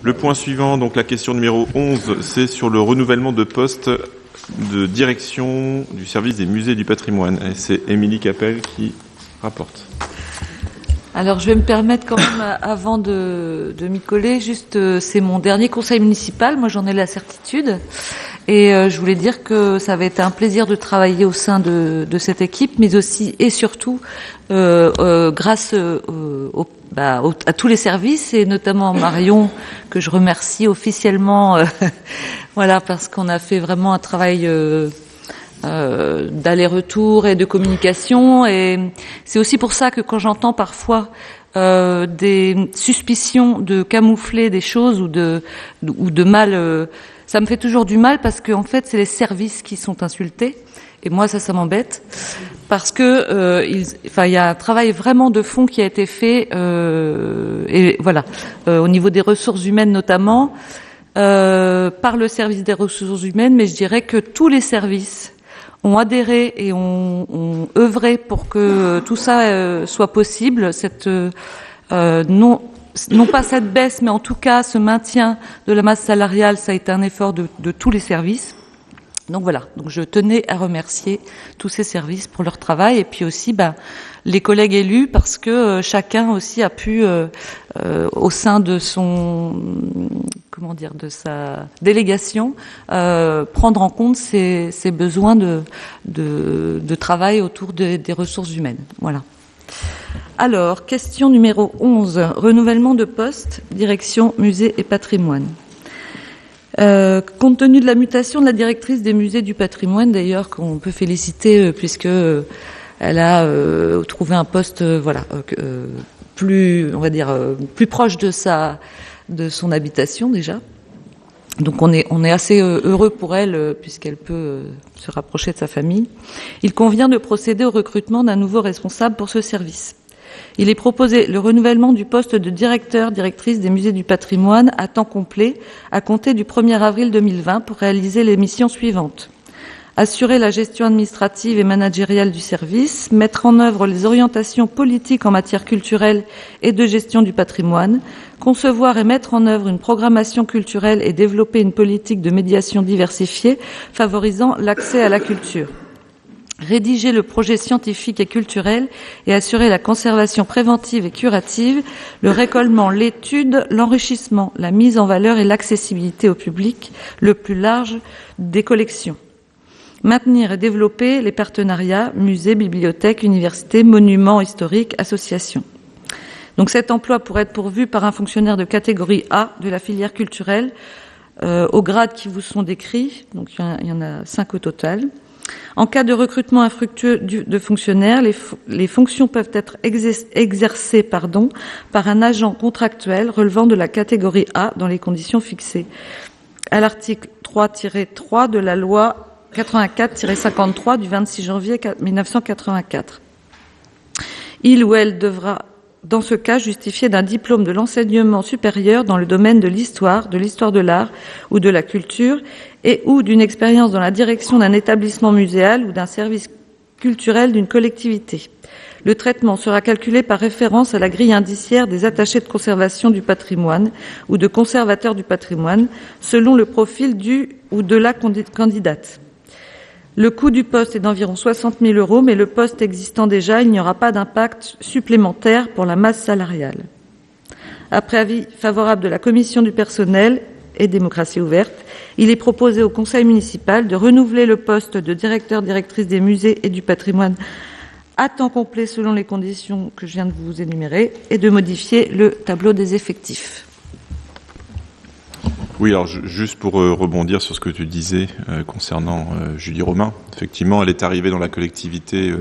Le point suivant, donc la question numéro 11, c'est sur le renouvellement de poste de direction du service des musées du patrimoine. Et c'est Émilie Capel qui rapporte. Alors, je vais me permettre quand même, avant de m'y coller, juste, c'est mon dernier conseil municipal, moi j'en ai la certitude, et je voulais dire que ça avait été un plaisir de travailler au sein de cette équipe, mais aussi et surtout grâce à tous les services, et notamment Marion, que je remercie officiellement, voilà, parce qu'on a fait vraiment un travail d'aller-retour et de communication, et c'est aussi pour ça que quand j'entends parfois des suspicions de camoufler des choses ou de mal, ça me fait toujours du mal, parce que en fait c'est les services qui sont insultés, et moi ça m'embête, parce que il y a un travail vraiment de fond qui a été fait, et voilà, au niveau des ressources humaines notamment, par le service des ressources humaines, mais je dirais que tous les services ont adhéré et ont œuvré pour que tout ça soit possible, cette non pas cette baisse, mais en tout cas ce maintien de la masse salariale, ça a été un effort de tous les services. Donc voilà, donc je tenais à remercier tous ces services pour leur travail, et puis aussi les collègues élus, parce que chacun aussi a pu au sein de de sa délégation prendre en compte ses besoins de travail autour des ressources humaines. Voilà. Alors, question numéro 11, renouvellement de poste, direction musée et patrimoine. Compte tenu de la mutation de la directrice des musées du patrimoine, d'ailleurs, qu'on peut féliciter puisque elle a trouvé un poste, plus, on va dire, plus proche de son habitation déjà. Donc on est assez heureux pour elle puisqu'elle peut se rapprocher de sa famille. Il convient de procéder au recrutement d'un nouveau responsable pour ce service. Il est proposé le renouvellement du poste de directrice des musées du patrimoine à temps complet à compter du 1er avril 2020 pour réaliser les missions suivantes. Assurer la gestion administrative et managériale du service, mettre en œuvre les orientations politiques en matière culturelle et de gestion du patrimoine, concevoir et mettre en œuvre une programmation culturelle et développer une politique de médiation diversifiée favorisant l'accès à la culture. Rédiger le projet scientifique et culturel et assurer la conservation préventive et curative, le récollement, l'étude, l'enrichissement, la mise en valeur et l'accessibilité au public le plus large des collections. Maintenir et développer les partenariats musées, bibliothèques, universités, monuments historiques, associations. Donc cet emploi pourrait être pourvu par un fonctionnaire de catégorie A de la filière culturelle aux grades qui vous sont décrits, donc il y en a 5 au total. En cas de recrutement infructueux de fonctionnaires, les fonctions peuvent être exercées par un agent contractuel relevant de la catégorie A dans les conditions fixées à l'article 3-3 de la loi 84-53 du 26 janvier 1984. Il ou elle devra, dans ce cas, justifier d'un diplôme de l'enseignement supérieur dans le domaine de l'histoire de l'art ou de la culture et ou d'une expérience dans la direction d'un établissement muséal ou d'un service culturel d'une collectivité. Le traitement sera calculé par référence à la grille indiciaire des attachés de conservation du patrimoine ou de conservateurs du patrimoine, selon le profil du ou de la candidate. Le coût du poste est d'environ 60 000 €, mais le poste existant déjà, il n'y aura pas d'impact supplémentaire pour la masse salariale. Après avis favorable de la commission du personnel et démocratie ouverte, il est proposé au conseil municipal de renouveler le poste de directrice des musées et du patrimoine à temps complet selon les conditions que je viens de vous énumérer et de modifier le tableau des effectifs. Oui, alors juste pour rebondir sur ce que tu disais concernant Julie Romain, effectivement, elle est arrivée dans la collectivité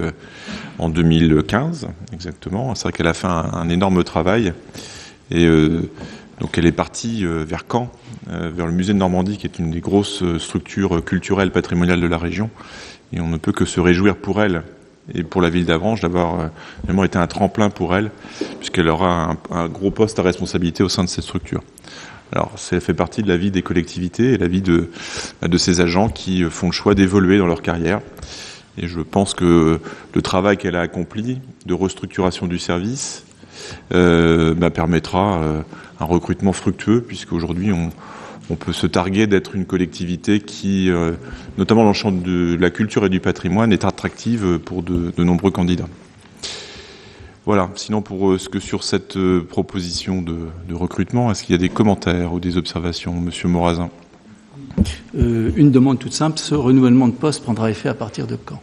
en 2015, exactement. C'est vrai qu'elle a fait un énorme travail et donc elle est partie vers Caen, vers le musée de Normandie, qui est une des grosses structures culturelles patrimoniales de la région. Et on ne peut que se réjouir pour elle et pour la ville d'Avranches d'avoir vraiment été un tremplin pour elle, puisqu'elle aura un gros poste à responsabilité au sein de cette structure. Alors, ça fait partie de la vie des collectivités et la vie de ces agents qui font le choix d'évoluer dans leur carrière. Et je pense que le travail qu'elle a accompli de restructuration du service permettra recrutement fructueux, puisqu'aujourd'hui on peut se targuer d'être une collectivité qui, notamment dans le champ de la culture et du patrimoine, est attractive pour de nombreux candidats. Voilà. Sinon, sur cette proposition de recrutement, est-ce qu'il y a des commentaires ou des observations, Monsieur Morazin? Une demande toute simple, ce renouvellement de poste prendra effet à partir de quand?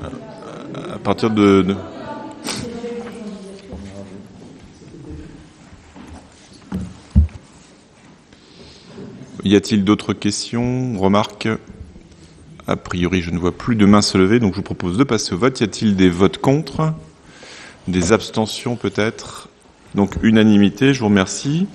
À partir de... Y a-t-il d'autres questions, remarques? A priori, je ne vois plus de mains se lever, donc je vous propose de passer au vote. Y a-t-il des votes contre? Des abstentions peut-être? Donc unanimité, je vous remercie.